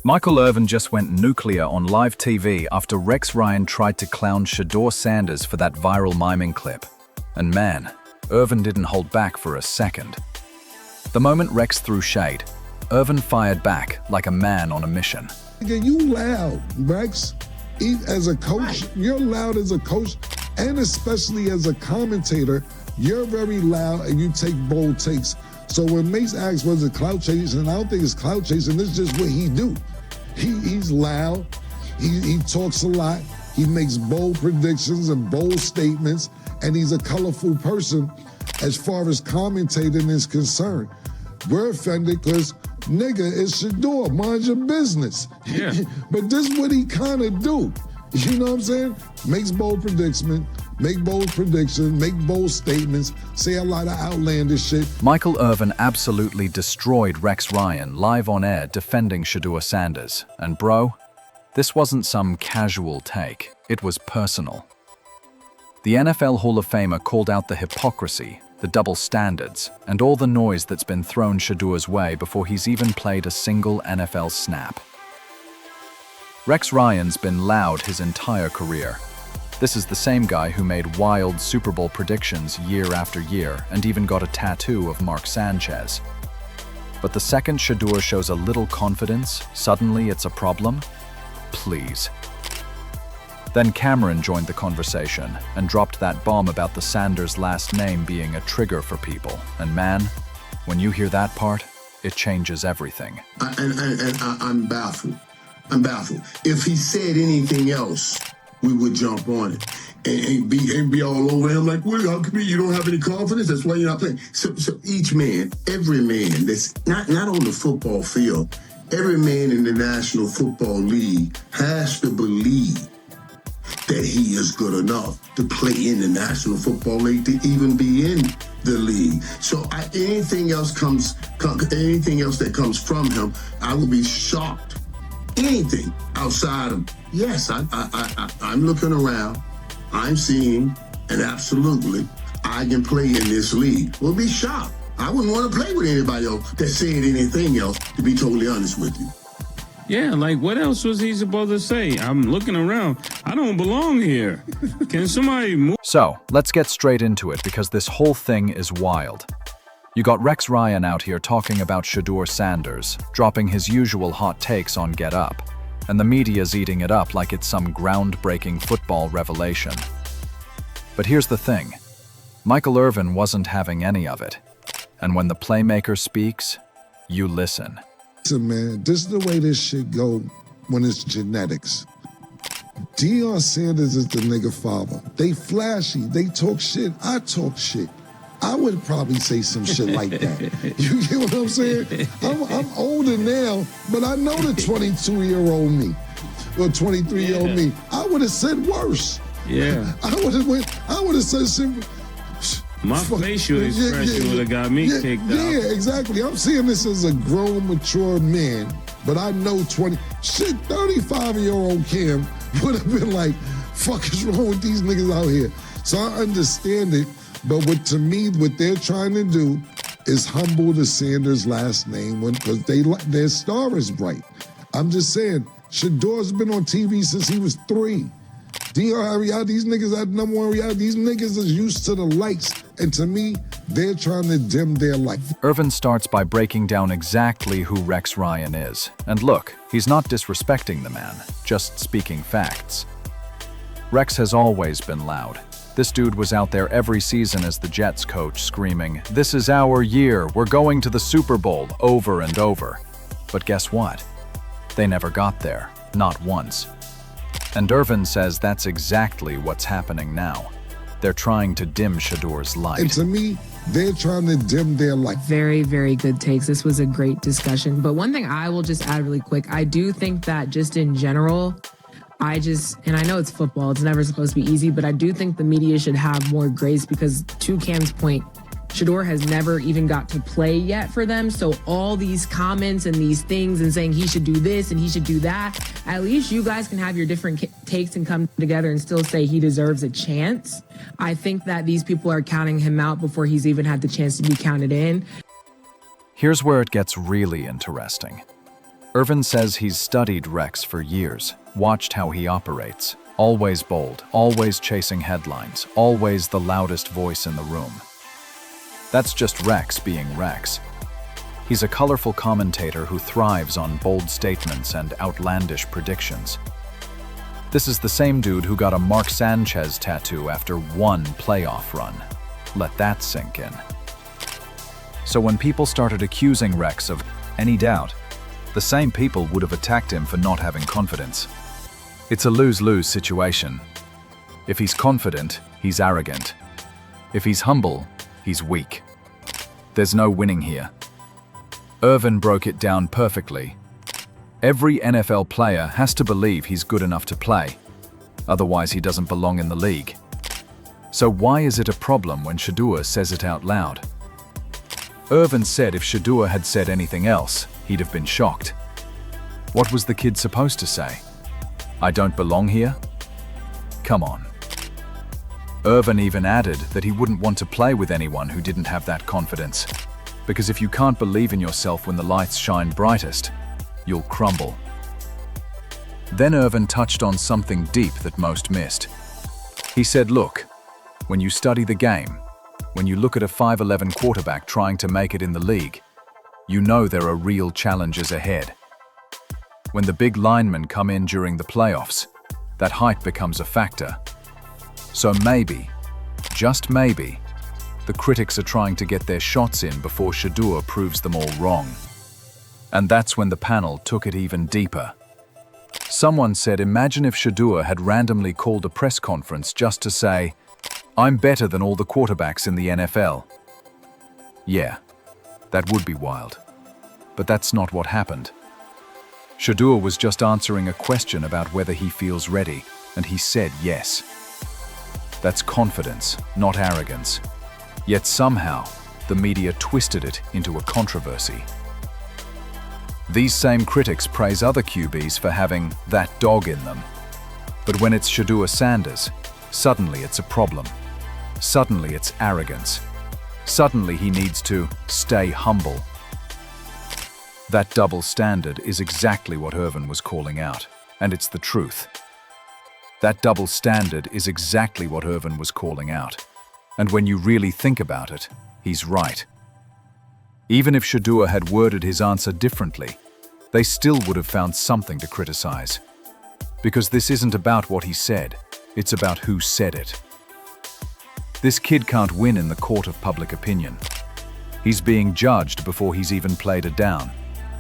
Michael Irvin just went nuclear on live TV after Rex Ryan tried to clown Shedeur Sanders for that viral miming clip. And man, Irvin didn't hold back for a second. The moment Rex threw shade, Irvin fired back like a man on a mission. You loud, Rex. As a coach, you're loud as a coach, and especially as a commentator, you're very loud and you take bold takes. So when Mace asks, was it clout chasing? I don't think it's clout chasing. This is just what he do. He's loud. He talks a lot. He makes bold predictions and bold statements, and he's a colorful person as far as commentating is concerned. We're offended because, nigga, it's Shedeur. Mind your business. Yeah. But this is what he kind of do. You know what I'm saying? Makes bold predictions, make bold statements, say a lot of outlandish shit. Michael Irvin absolutely destroyed Rex Ryan live on air defending Shedeur Sanders. And bro, this wasn't some casual take, it was personal. The NFL Hall of Famer called out the hypocrisy, the double standards, and all the noise that's been thrown Shedeur's way before he's even played a single NFL snap. Rex Ryan's been loud his entire career. This is the same guy who made wild Super Bowl predictions year after year and even got a tattoo of Mark Sanchez. But the second Shedeur shows a little confidence, suddenly it's a problem? Please. Then Cameron joined the conversation and dropped that bomb about the Sanders last name being a trigger for people. And man, when you hear that part, it changes everything. I'm baffled. If he said anything else, we would jump on it and be all over him like, well, how come you don't have any confidence? That's why you're not playing. So each man, every man that's not on the football field, every man in the National Football League has to believe that he is good enough to play in the National Football League, to even be in the league. So anything else that comes from him, I would be shocked. Anything outside of, yes, I'm looking around, I'm seeing, and absolutely, I can play in this league. We'll be shocked. I wouldn't want to play with anybody else that said anything else, to be totally honest with you. Yeah, like what else was he supposed to say? I'm looking around. I don't belong here. Can somebody move? So, let's get straight into it because this whole thing is wild. You got Rex Ryan out here talking about Shedeur Sanders, dropping his usual hot takes on Get Up, and the media's eating it up like it's some groundbreaking football revelation. But here's the thing. Michael Irvin wasn't having any of it. And when the playmaker speaks, you listen. Listen, man, this is the way this shit go when it's genetics. Deion Sanders is the nigga father. They flashy, they talk shit, I talk shit. I would probably say some shit like that. You get what I'm saying? I'm older now, but I know the 22-year-old me or 23-year-old me. I would have said worse. Yeah. I would have said shit. My facial expression would have got me kicked out. Yeah, exactly. I'm seeing this as a grown, mature man, but I know 35-year-old Cam would have been like, fuck is wrong with these niggas out here? So I understand it. But what they're trying to do is humble the Sanders last name because their star is bright. I'm just saying, Shedeur's been on TV since he was 3. These niggas had number one reality. These niggas is used to the lights. And to me, they're trying to dim their light. Irvin starts by breaking down exactly who Rex Ryan is. And look, he's not disrespecting the man, just speaking facts. Rex has always been loud. This dude was out there every season as the Jets coach screaming, "This is our year, we're going to the Super Bowl," over and over. But guess what? They never got there, not once. And Irvin says that's exactly what's happening now. They're trying to dim Shedeur's light. And to me, they're trying to dim their light. Very, very good takes. This was a great discussion. But one thing I will just add really quick, I do think that just in general, and I know it's football, it's never supposed to be easy, but I do think the media should have more grace because to Cam's point, Shedeur has never even got to play yet for them. So all these comments and these things and saying he should do this and he should do that, at least you guys can have your different takes and come together and still say he deserves a chance. I think that these people are counting him out before he's even had the chance to be counted in. Here's where it gets really interesting. Irvin says he's studied Rex for years, watched how he operates. Always bold, always chasing headlines, always the loudest voice in the room. That's just Rex being Rex. He's a colorful commentator who thrives on bold statements and outlandish predictions. This is the same dude who got a Mark Sanchez tattoo after one playoff run. Let that sink in. So when people started accusing Rex of any doubt, the same people would have attacked him for not having confidence. It's a lose-lose situation. If he's confident, he's arrogant. If he's humble, he's weak. There's no winning here. Irvin broke it down perfectly. Every NFL player has to believe he's good enough to play. Otherwise, he doesn't belong in the league. So why is it a problem when Shedeur says it out loud? Irvin said if Shedeur had said anything else, he'd have been shocked. What was the kid supposed to say? I don't belong here? Come on. Irvin even added that he wouldn't want to play with anyone who didn't have that confidence. Because if you can't believe in yourself when the lights shine brightest, you'll crumble. Then Irvin touched on something deep that most missed. He said, look, when you study the game, when you look at a 5'11" quarterback trying to make it in the league, you know there are real challenges ahead. When the big linemen come in during the playoffs, that height becomes a factor. So maybe, just maybe, the critics are trying to get their shots in before Shedeur proves them all wrong. And that's when the panel took it even deeper. Someone said, imagine if Shedeur had randomly called a press conference just to say, I'm better than all the quarterbacks in the NFL. Yeah, that would be wild. But that's not what happened. Shedeur was just answering a question about whether he feels ready, and he said yes. That's confidence, not arrogance. Yet somehow, the media twisted it into a controversy. These same critics praise other QBs for having that dog in them. But when it's Shedeur Sanders, suddenly it's a problem. Suddenly it's arrogance. Suddenly he needs to stay humble. That double standard is exactly what Irvin was calling out, and it's the truth. That double standard is exactly what Irvin was calling out. And when you really think about it, he's right. Even if Shedeur had worded his answer differently, they still would have found something to criticize. Because this isn't about what he said, it's about who said it. This kid can't win in the court of public opinion. He's being judged before he's even played a down,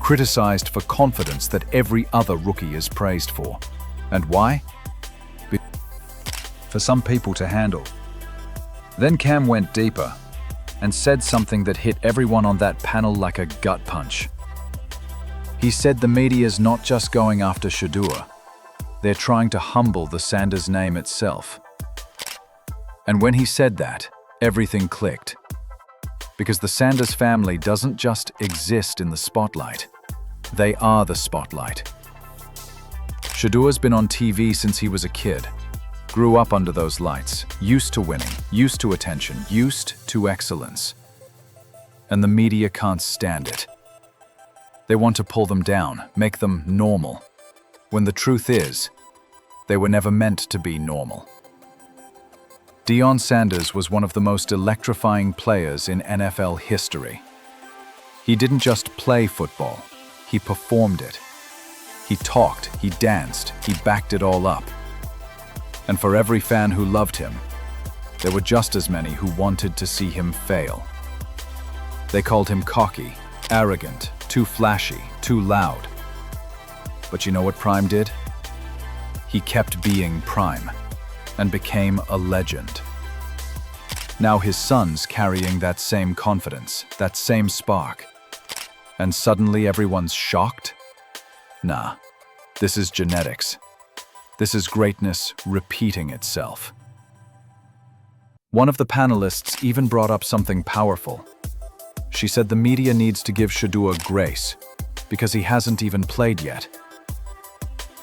criticized for confidence that every other rookie is praised for. And why? For some people to handle. Then Cam went deeper and said something that hit everyone on that panel like a gut punch. He said the media's not just going after Shedeur, they're trying to humble the Sanders name itself. And when he said that, everything clicked. Because the Sanders family doesn't just exist in the spotlight, they are the spotlight. Shedeur's been on TV since he was a kid. Grew up under those lights, used to winning, used to attention, used to excellence. And the media can't stand it. They want to pull them down, make them normal, when the truth is, they were never meant to be normal. Deion Sanders was one of the most electrifying players in NFL history. He didn't just play football, he performed it. He talked, he danced, he backed it all up. And for every fan who loved him, there were just as many who wanted to see him fail. They called him cocky, arrogant, too flashy, too loud. But you know what Prime did? He kept being Prime and became a legend. Now his son's carrying that same confidence, that same spark. And suddenly everyone's shocked? Nah, this is genetics. This is greatness repeating itself. One of the panelists even brought up something powerful. She said the media needs to give Shedeur grace because he hasn't even played yet.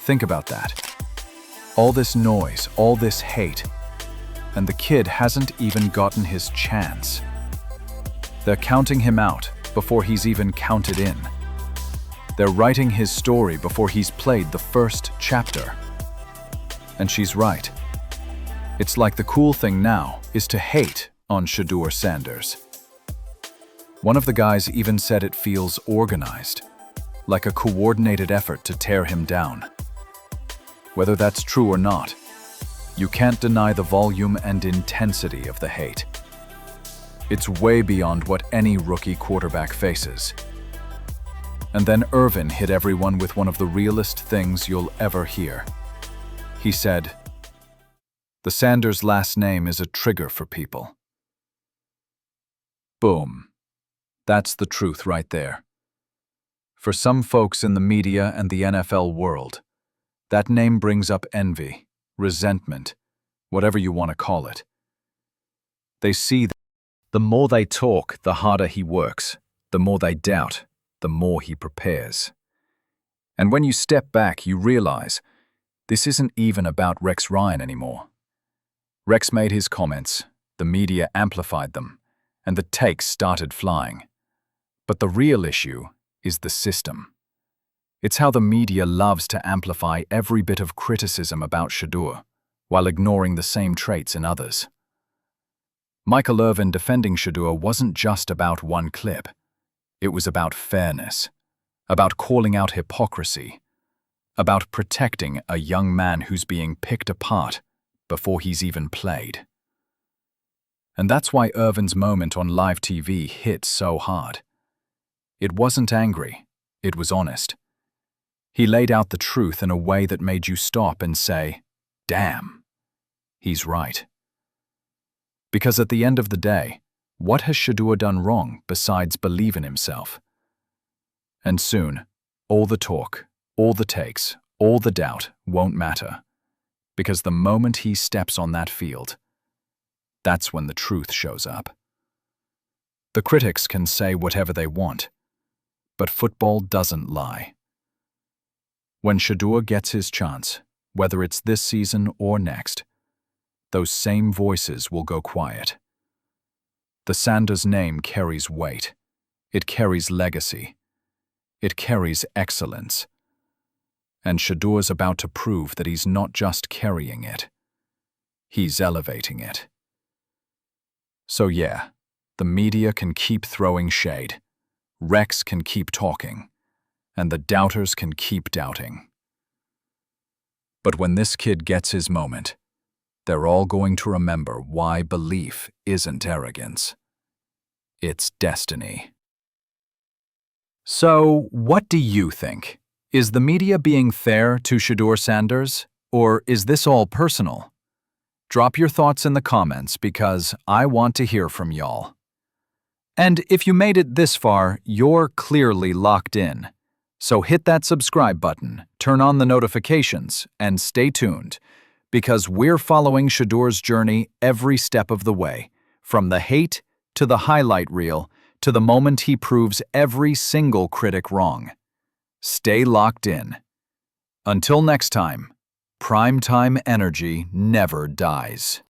Think about that. All this noise, all this hate, and the kid hasn't even gotten his chance. They're counting him out before he's even counted in. They're writing his story before he's played the first chapter. And she's right. It's like the cool thing now is to hate on Shedeur Sanders. One of the guys even said it feels organized, like a coordinated effort to tear him down. Whether that's true or not, you can't deny the volume and intensity of the hate. It's way beyond what any rookie quarterback faces. And then Irvin hit everyone with one of the realest things you'll ever hear. He said, "The Sanders last name is a trigger for people." Boom. That's the truth right there. For some folks in the media and the NFL world, that name brings up envy, resentment, whatever you want to call it. They see that the more they talk, the harder he works. The more they doubt, the more he prepares. And when you step back, you realize this isn't even about Rex Ryan anymore. Rex made his comments, the media amplified them, and the takes started flying. But the real issue is the system. It's how the media loves to amplify every bit of criticism about Shedeur, while ignoring the same traits in others. Michael Irvin defending Shedeur wasn't just about one clip. It was about fairness, about calling out hypocrisy, about protecting a young man who's being picked apart before he's even played. And that's why Irvin's moment on live TV hit so hard. It wasn't angry, it was honest. He laid out the truth in a way that made you stop and say, "Damn, he's right." Because at the end of the day, what has Shedeur done wrong besides believe in himself? And soon, all the talk, all the takes, all the doubt won't matter. Because the moment he steps on that field, that's when the truth shows up. The critics can say whatever they want, but football doesn't lie. When Shedeur gets his chance, whether it's this season or next, those same voices will go quiet. The Sanders name carries weight. It carries legacy. It carries excellence. And Shedeur's about to prove that he's not just carrying it. He's elevating it. So yeah, the media can keep throwing shade. Rex can keep talking. And the doubters can keep doubting. But when this kid gets his moment, they're all going to remember why belief isn't arrogance. It's destiny. So, what do you think? Is the media being fair to Shedeur Sanders, or is this all personal? Drop your thoughts in the comments because I want to hear from y'all. And if you made it this far, you're clearly locked in. So hit that subscribe button, turn on the notifications, and stay tuned, because we're following Shedeur's journey every step of the way, from the hate to the highlight reel to the moment he proves every single critic wrong. Stay locked in. Until next time, primetime energy never dies.